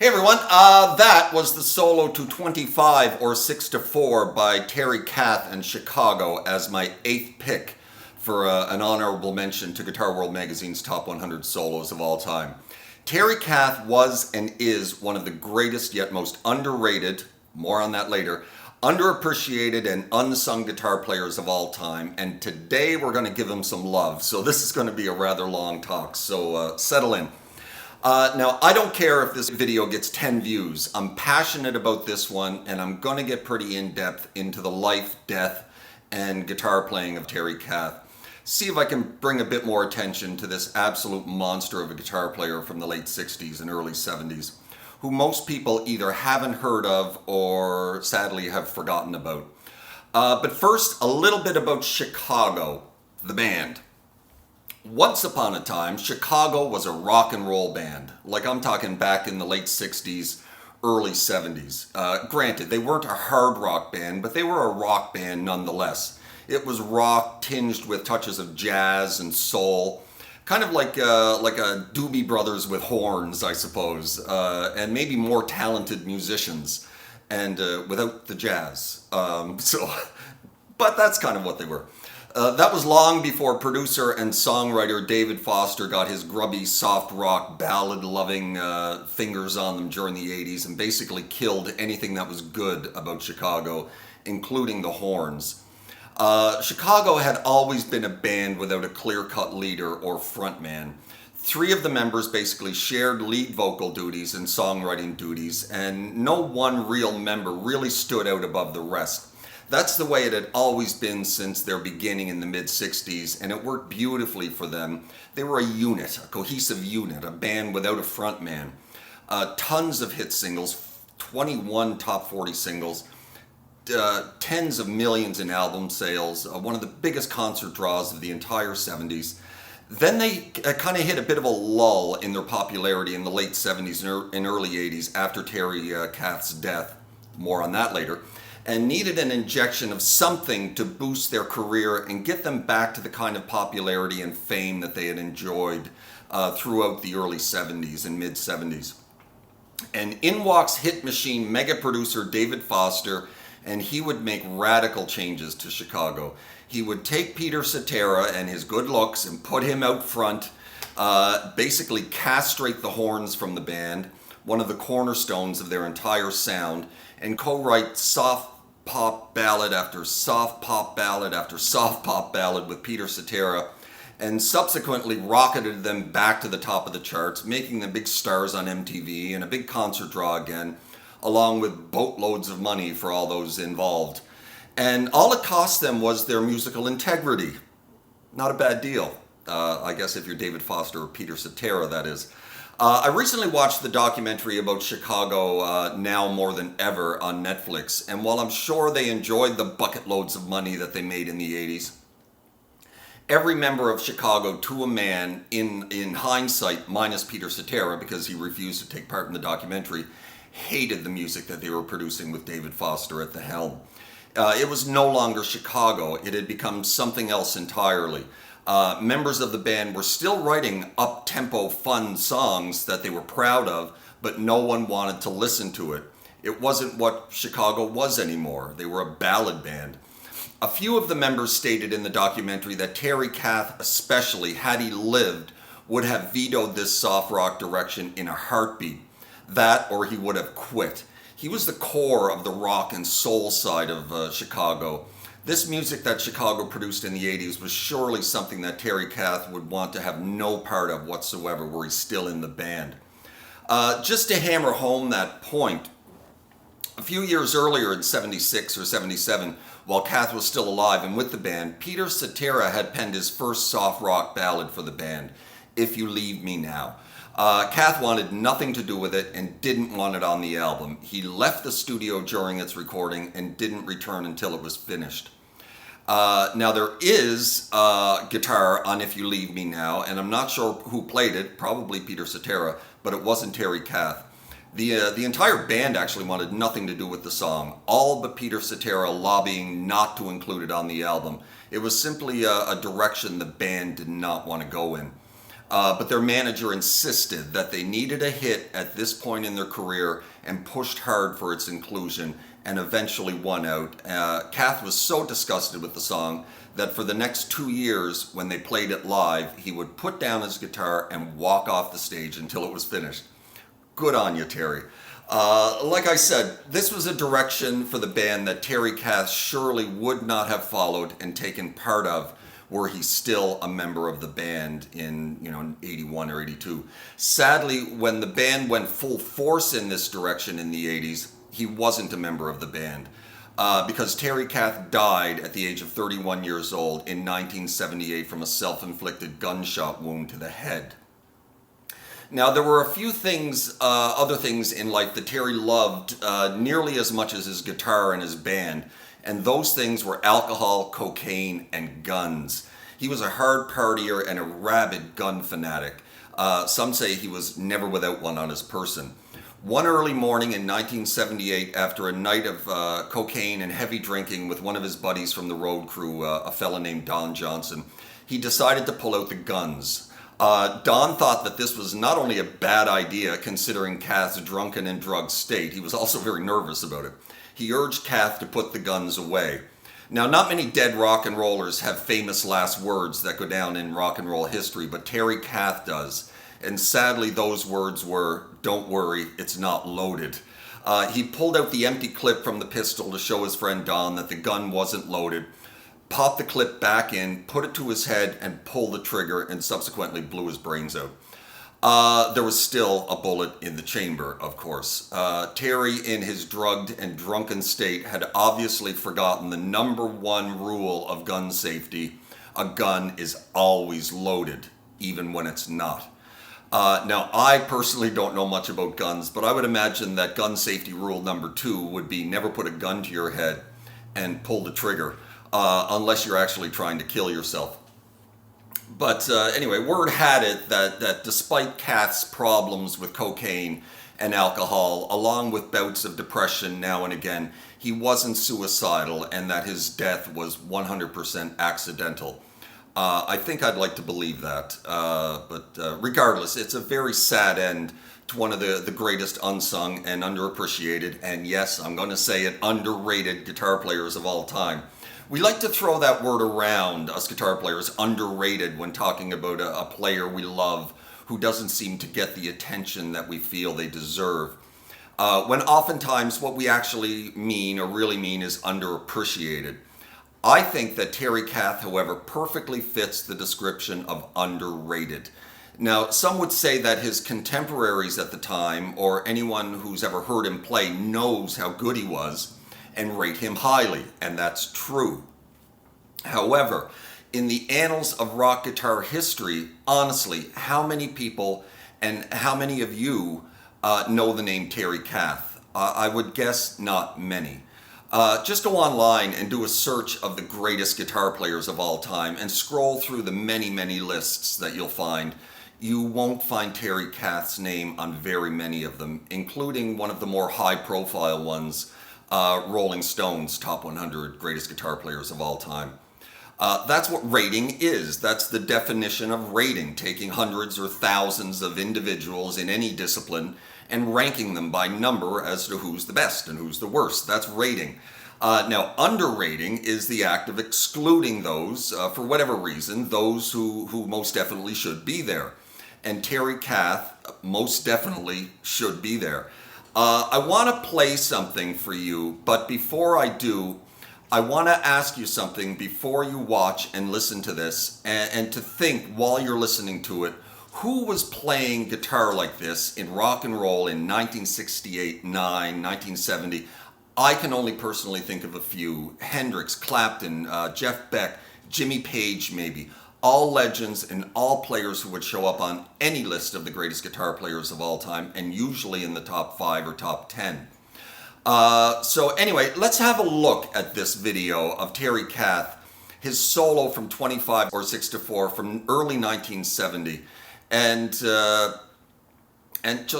Hey everyone, that was the solo to 25 or 6 to 4 by Terry Kath and Chicago as my 8th pick for an honorable mention to Guitar World Magazine's top 100 solos of all time. Terry Kath was and is one of the greatest yet most underrated, more on that later, underappreciated and unsung guitar players of all time, and today we're going to give him some love. So this is going to be a rather long talk, so settle in. Now, I don't care if this video gets 10 views. I'm passionate about this one, and I'm going to get pretty in-depth into the life, death, and guitar playing of Terry Kath. See if I can bring a bit more attention to this absolute monster of a guitar player from the late 60s and early 70s, who most people either haven't heard of or sadly have forgotten about. But first, a little bit about Chicago, the band. Once upon a time, Chicago was a rock and roll band. Like, I'm talking back in the late 60s, early 70s. Granted, they weren't a hard rock band, but they were a rock band nonetheless. It was rock tinged with touches of jazz and soul. Kind of like a Doobie Brothers with horns, I suppose. And maybe more talented musicians. And without the jazz. But that's kind of what they were. That was long before producer and songwriter David Foster got his grubby, soft rock, ballad-loving fingers on them during the 80s and basically killed anything that was good about Chicago, including the horns. Chicago had always been a band without a clear-cut leader or frontman. 3 of the members basically shared lead vocal duties and songwriting duties, and no one real member really stood out above the rest. That's the way it had always been since their beginning in the mid-60s, and it worked beautifully for them. They were a unit, a cohesive unit, a band without a frontman. Tons of hit singles, 21 top 40 singles, tens of millions in album sales, one of the biggest concert draws of the entire 70s. Then they kind of hit a bit of a lull in their popularity in the late 70s and early 80s after Terry Kath's death. More on that later. And needed an injection of something to boost their career and get them back to the kind of popularity and fame that they had enjoyed throughout the early 70s and mid 70s. And in walks hit machine mega producer David Foster, and he would make radical changes to Chicago. He would take Peter Cetera and his good looks and put him out front, basically castrate the horns from the band, one of the cornerstones of their entire sound, and co-write soft pop ballad after soft pop ballad after soft pop ballad with Peter Cetera, and subsequently rocketed them back to the top of the charts, making them big stars on MTV and a big concert draw again, along with boatloads of money for all those involved. And all it cost them was their musical integrity. Not a bad deal. I guess if you're David Foster or Peter Cetera, that is. I recently watched the documentary about Chicago Now More Than Ever on Netflix, and while I'm sure they enjoyed the bucket loads of money that they made in the 80s, every member of Chicago, to a man, in hindsight, minus Peter Cetera, because he refused to take part in the documentary, hated the music that they were producing with David Foster at the helm. It was no longer Chicago. It had become something else entirely. Members of the band were still writing up-tempo, fun songs that they were proud of, but no one wanted to listen to it. It wasn't what Chicago was anymore. They were a ballad band. A few of the members stated in the documentary that Terry Kath especially, had he lived, would have vetoed this soft rock direction in a heartbeat. That or he would have quit. He was the core of the rock and soul side of Chicago. This music that Chicago produced in the 80s was surely something that Terry Kath would want to have no part of whatsoever were he still in the band. Just to hammer home that point, a few years earlier in 76 or 77, while Kath was still alive and with the band, Peter Cetera had penned his first soft rock ballad for the band, If You Leave Me Now. Kath wanted nothing to do with it and didn't want it on the album. He left the studio during its recording and didn't return until it was finished. Now there is guitar on If You Leave Me Now, and I'm not sure who played it, probably Peter Cetera, but it wasn't Terry Kath. The entire band actually wanted nothing to do with the song, all but Peter Cetera lobbying not to include it on the album. It was simply a direction the band did not want to go in. But their manager insisted that they needed a hit at this point in their career and pushed hard for its inclusion and eventually won out. Kath was so disgusted with the song that for the next 2 years, when they played it live, he would put down his guitar and walk off the stage until it was finished. Good on you, Terry. Like I said, this was a direction for the band that Terry Kath surely would not have followed and taken part of were he still a member of the band in 81 or 82. Sadly, when the band went full force in this direction in the 80s, he wasn't a member of the band. Because Terry Kath died at the age of 31 years old in 1978 from a self-inflicted gunshot wound to the head. Now, there were a few things, other things in life that Terry loved nearly as much as his guitar and his band, and those things were alcohol, cocaine, and guns. He was a hard partier and a rabid gun fanatic. Some say he was never without one on his person. One early morning in 1978, after a night of cocaine and heavy drinking with one of his buddies from the road crew, a fella named Don Johnson, he decided to pull out the guns. Don thought that this was not only a bad idea considering Kath's drunken and drugged state, he was also very nervous about it. He urged Kath to put the guns away. Now, not many dead rock and rollers have famous last words that go down in rock and roll history, but Terry Kath does. And sadly, those words were, "Don't worry, it's not loaded." He pulled out the empty clip from the pistol to show his friend Don that the gun wasn't loaded, popped the clip back in, put it to his head, and pulled the trigger, and subsequently blew his brains out. There was still a bullet in the chamber, of course. Terry, in his drugged and drunken state, had obviously forgotten the number one rule of gun safety: a gun is always loaded, even when it's not. Now, I personally don't know much about guns, but I would imagine that gun safety rule number 2 would be never put a gun to your head and pull the trigger, unless you're actually trying to kill yourself. But anyway, word had it that despite Kath's problems with cocaine and alcohol, along with bouts of depression now and again, he wasn't suicidal and that his death was 100% accidental. I think I'd like to believe that, but regardless, it's a very sad end to one of the greatest unsung and underappreciated, and yes, I'm going to say it, underrated guitar players of all time. We like to throw that word around, us guitar players, underrated, when talking about a player we love who doesn't seem to get the attention that we feel they deserve. When oftentimes what we actually mean or really mean is underappreciated. I think that Terry Kath, however, perfectly fits the description of underrated. Now, some would say that his contemporaries at the time, or anyone who's ever heard him play, knows how good he was and rate him highly, and that's true. However, in the annals of rock guitar history, honestly, how many people and how many of you know the name Terry Kath? I would guess not many. Just go online and do a search of the greatest guitar players of all time and scroll through the many, many lists that you'll find. You won't find Terry Kath's name on very many of them, including one of the more high-profile ones, Rolling Stone's Top 100 Greatest Guitar Players of All Time. That's what rating is. That's the definition of rating, taking hundreds or thousands of individuals in any discipline and ranking them by number as to who's the best and who's the worst. That's rating. Now, underrating is the act of excluding those, for whatever reason, those who most definitely should be there. And Terry Kath most definitely should be there. I want to play something for you, but before I do, I want to ask you something before you watch and listen to this, and to think while you're listening to it, who was playing guitar like this in rock and roll in 1968, 9, 1970? I can only personally think of a few. Hendrix, Clapton, Jeff Beck, Jimmy Page maybe. All legends and all players who would show up on any list of the greatest guitar players of all time, and usually in the top 5 or top 10. So anyway, let's have a look at this video of Terry Kath, his solo from 25 or 6-4 from early 1970. And so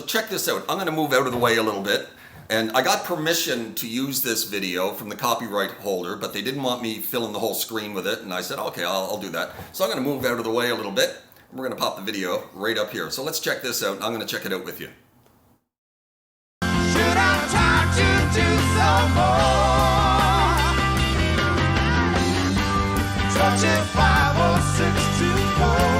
check this out. I'm going to move out of the way a little bit. And I got permission to use this video from the copyright holder, but they didn't want me filling the whole screen with it. And I said, okay, I'll do that. So I'm going to move out of the way a little bit. We're going to pop the video right up here. So let's check this out. I'm going to check it out with you. Should I talk you to some more? Touch it 5 or 6 to 4.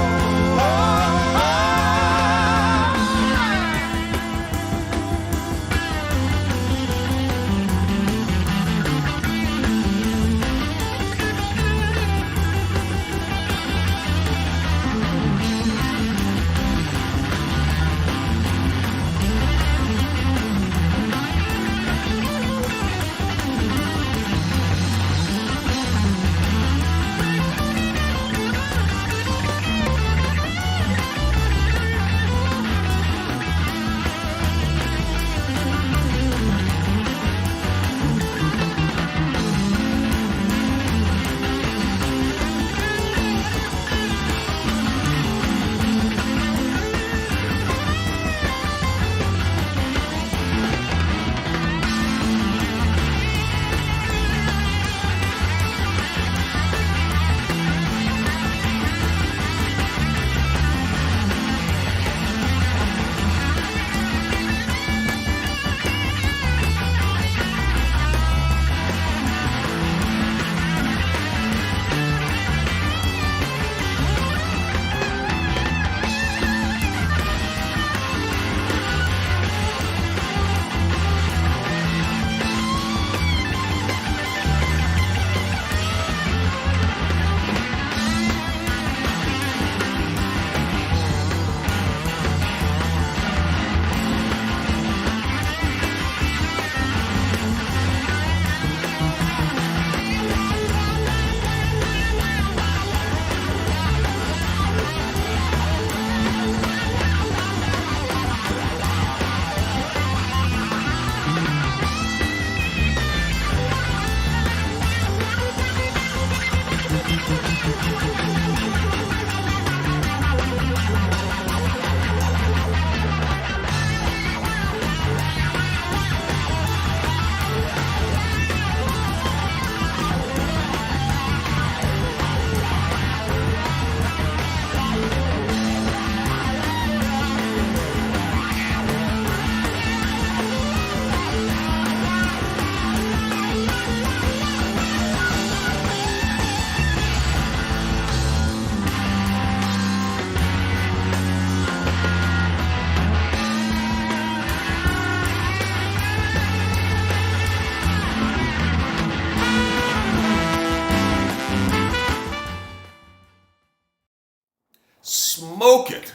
Smoke it.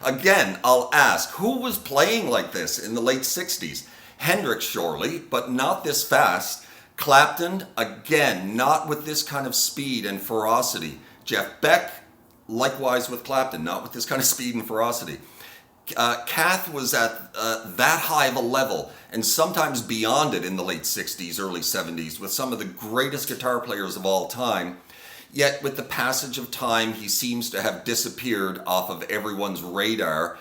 Again, I'll ask, who was playing like this in the late 60s? Hendrix, surely, but not this fast. Clapton, again, not with this kind of speed and ferocity. Jeff Beck, likewise with Clapton, not with this kind of speed and ferocity. Kath was at that high of a level, and sometimes beyond it in the late 60s, early 70s, with some of the greatest guitar players of all time. Yet with the passage of time, he seems to have disappeared off of everyone's radar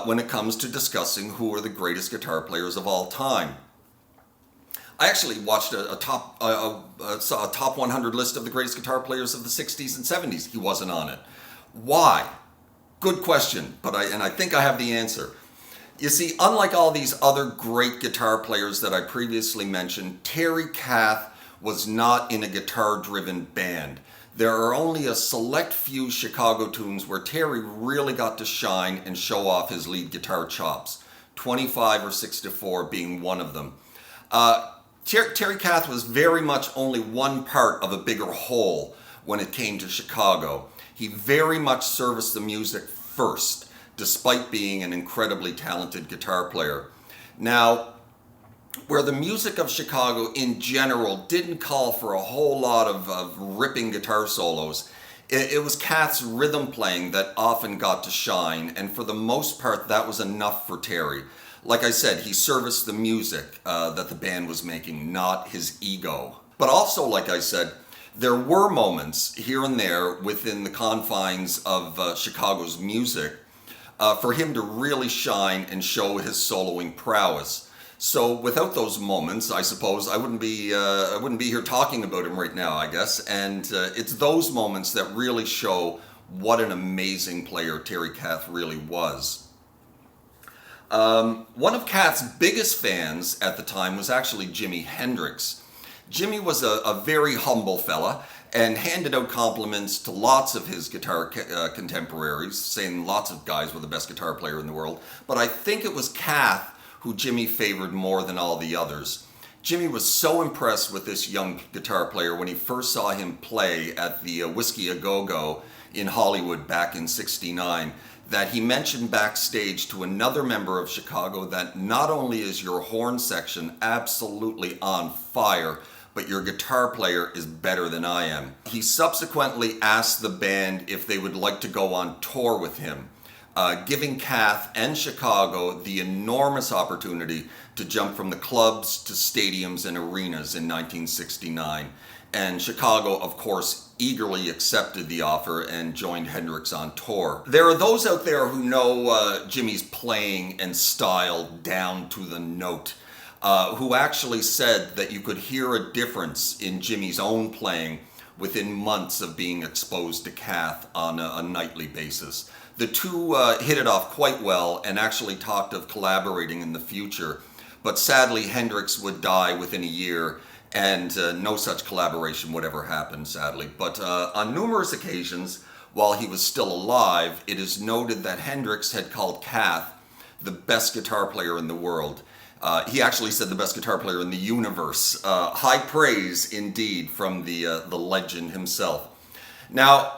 when it comes to discussing who are the greatest guitar players of all time. I actually watched a top 100 list of the greatest guitar players of the 60s and 70s. He wasn't on it. Why? Good question, but I think I have the answer. You see, unlike all these other great guitar players that I previously mentioned, Terry Kath was not in a guitar-driven band. There are only a select few Chicago tunes where Terry really got to shine and show off his lead guitar chops, 25 or 6 to 4 being one of them. Terry Kath was very much only one part of a bigger whole when it came to Chicago. He very much serviced the music first, despite being an incredibly talented guitar player. Now, where the music of Chicago in general didn't call for a whole lot of ripping guitar solos, it was Kath's rhythm playing that often got to shine, and for the most part that was enough for Terry. Like I said, he serviced the music that the band was making, not his ego. But also, like I said, there were moments here and there within the confines of Chicago's music for him to really shine and show his soloing prowess. So without those moments, I suppose I wouldn't be here talking about him right now, I guess. And it's those moments that really show what an amazing player Terry Kath really was. One of Kath's biggest fans at the time was actually Jimi Hendrix. Jimmy was a very humble fella and handed out compliments to lots of his guitar contemporaries, saying lots of guys were the best guitar player in the world. But I think it was Kath who Jimmy favored more than all the others. Jimmy was so impressed with this young guitar player when he first saw him play at the Whiskey A Go-Go in Hollywood back in '69, that he mentioned backstage to another member of Chicago that not only is your horn section absolutely on fire, but your guitar player is better than I am. He subsequently asked the band if they would like to go on tour with him, giving Kath and Chicago the enormous opportunity to jump from the clubs to stadiums and arenas in 1969. And Chicago, of course, eagerly accepted the offer and joined Hendrix on tour. There are those out there who know Jimmy's playing and style down to the note, who actually said that you could hear a difference in Jimmy's own playing within months of being exposed to Kath on a nightly basis. The two hit it off quite well and actually talked of collaborating in the future, but sadly Hendrix would die within a year and no such collaboration would ever happen, sadly. But on numerous occasions, while he was still alive, it is noted that Hendrix had called Kath the best guitar player in the world. He actually said the best guitar player in the universe. High praise indeed from the legend himself. Now,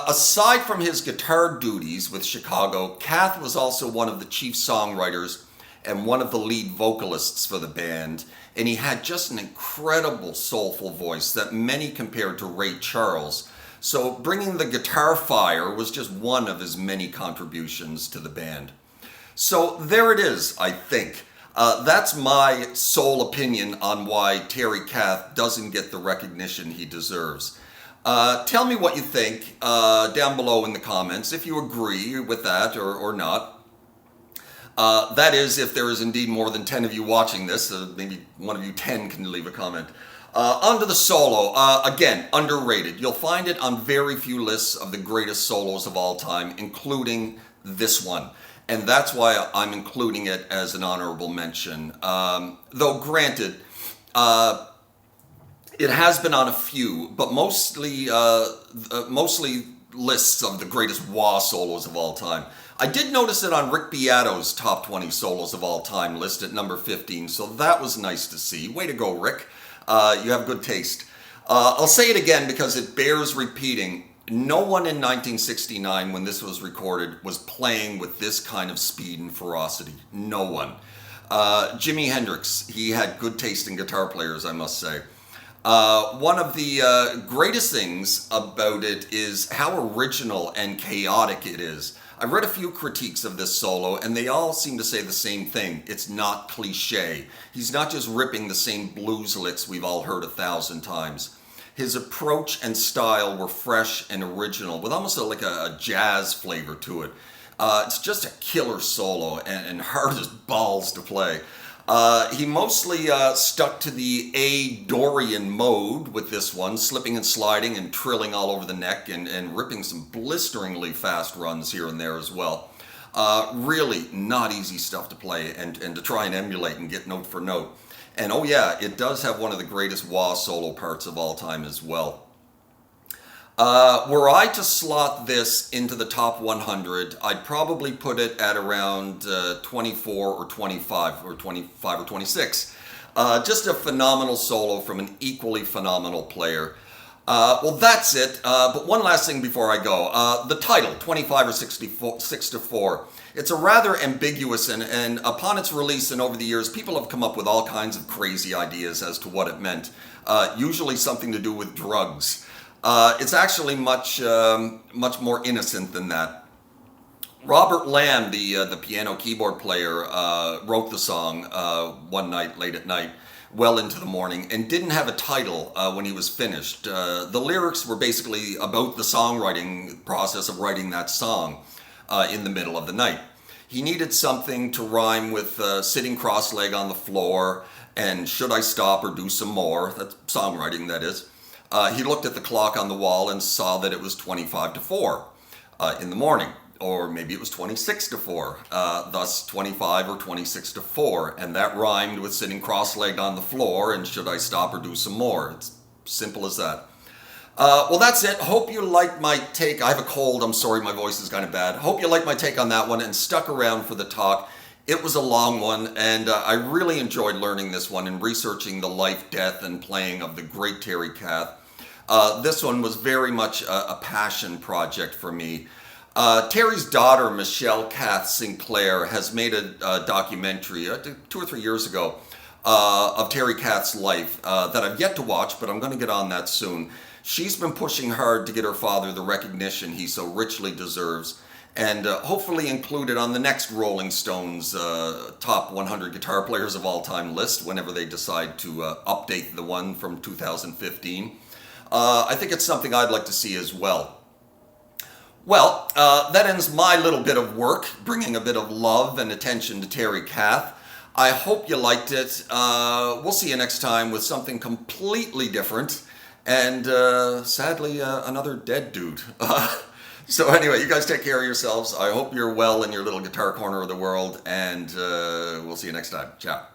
aside from his guitar duties with Chicago, Kath was also one of the chief songwriters and one of the lead vocalists for the band, and he had just an incredible soulful voice that many compared to Ray Charles. So bringing the guitar fire was just one of his many contributions to the band. So there it is, I think. That's my sole opinion on why Terry Kath doesn't get the recognition he deserves. Tell me what you think down below in the comments, if you agree with that or not. That is, if there is indeed more than 10 of you watching this, maybe one of you 10 can leave a comment. Onto the solo, again, underrated. You'll find it on very few lists of the greatest solos of all time, including this one. And that's why I'm including it as an honorable mention. Though granted, it has been on a few, but mostly lists of the greatest wah solos of all time. I did notice it on Rick Beato's top 20 solos of all time list at number 15, so that was nice to see. Way to go, Rick. You have good taste. I'll say it again because it bears repeating. No one in 1969, when this was recorded, was playing with this kind of speed and ferocity. No one. Jimi Hendrix, he had good taste in guitar players, I must say. One of the greatest things about it is how original and chaotic it is. I've read a few critiques of this solo, and they all seem to say the same thing. It's not cliche. He's not just ripping the same blues licks we've all heard 1,000 times. His approach and style were fresh and original, with almost like a jazz flavor to it. It's just a killer solo and hard as balls to play. He mostly stuck to the A Dorian mode with this one, slipping and sliding and trilling all over the neck and ripping some blisteringly fast runs here and there as well. Really not easy stuff to play and to try and emulate and get note for note. And oh yeah, it does have one of the greatest wah solo parts of all time as well. Were I to slot this into the top 100, I'd probably put it at around 24 or 25 or 25 or 26. Just a phenomenal solo from an equally phenomenal player. Well, that's it. But one last thing before I go. The title, 25 or 6 to 4. It's a rather ambiguous, and upon its release and over the years, people have come up with all kinds of crazy ideas as to what it meant. Usually something to do with drugs. It's actually much more innocent than that. Robert Lamb, the piano keyboard player, wrote the song one night, late at night, well into the morning, and didn't have a title when he was finished. The lyrics were basically about the songwriting process of writing that song in the middle of the night. He needed something to rhyme with sitting cross-legged on the floor and should I stop or do some more. That's songwriting, that is. He looked at the clock on the wall and saw that it was 25 to 4. in the morning. Or maybe it was 26 to 4, thus 25 or 26 to 4. And that rhymed with sitting cross-legged on the floor and should I stop or do some more. It's simple as that. Well, that's it. Hope you liked my take. I have a cold. I'm sorry, my voice is kind of bad. Hope you liked my take on that one and stuck around for the talk. It was a long one, and I really enjoyed learning this one and researching the life, death, and playing of the great Terry Kath. This one was very much a passion project for me. Terry's daughter, Michelle Kath Sinclair, has made a documentary 2 or 3 years ago of Terry Kath's life that I've yet to watch, but I'm going to get on that soon. She's been pushing hard to get her father the recognition he so richly deserves, and hopefully included on the next Rolling Stones top 100 guitar players of all time list whenever they decide to update the one from 2015. I think it's something I'd like to see as well. Well, that ends my little bit of work, bringing a bit of love and attention to Terry Kath. I hope you liked it. We'll see you next time with something completely different. And sadly, another dead dude. So anyway, you guys take care of yourselves. I hope you're well in your little guitar corner of the world. And we'll see you next time. Ciao.